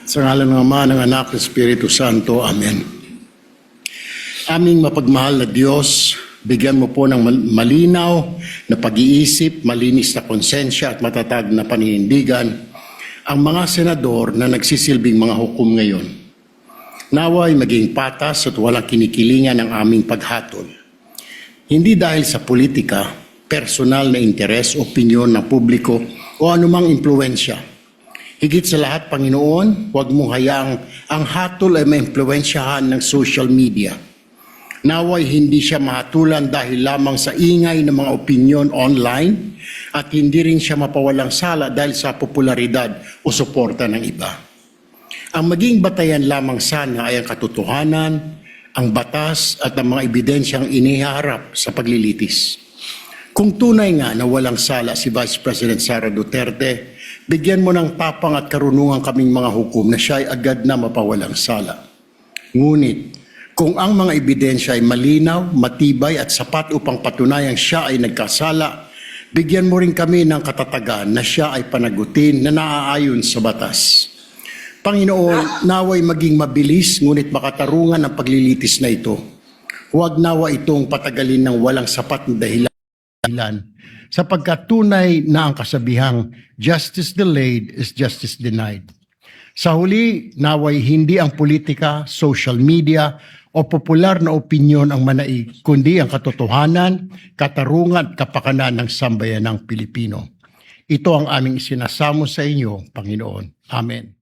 Sa ngalan ng Ama, ng Anak, ng Espiritu Santo. Amen. Aming mapagmahal na Diyos, bigyan mo po ng malinaw na pag-iisip, malinis na konsensya at matatag na paninindigan ang mga senador na nagsisilbing mga hukom ngayon. Naway maging patas at walang kinikilingan ang aming paghatol. Hindi dahil sa politika, personal na interes, opinyon ng publiko o anumang impluensya. Higit sa lahat, Panginoon, huwag mong hayaang ang hatol ay maimpluwensyahan ng social media. Naway hindi siya mahatulan dahil lamang sa ingay ng mga opinyon online at hindi rin siya mapawalang sala dahil sa popularidad o suporta ng iba. Ang maging batayan lamang sana ay ang katotohanan, ang batas at ang mga ebidensyang iniharap sa paglilitis. Kung tunay nga na walang sala si Vice President Sara Duterte, bigyan mo ng tapang at karunungan kaming mga hukom na siya ay agad na mapawalang sala. Ngunit, kung ang mga ebidensya ay malinaw, matibay at sapat upang patunayang siya ay nagkasala, bigyan mo rin kami ng katatagan na siya ay panagutin na naaayon sa batas. Panginoon, naway maging mabilis ngunit makatarungan ang paglilitis na ito. Huwag nawa itong patagalin ng walang sapat na dahilan sapagkat tunay na ang kasabihang justice delayed is justice denied. Sa huli, naway hindi ang politika, social media o popular na opinyon ang manaig, kundi ang katotohanan, katarungan at kapakanan ng sambayanang Pilipino. Ito ang aming isinasamo sa inyo, Panginoon. Amen.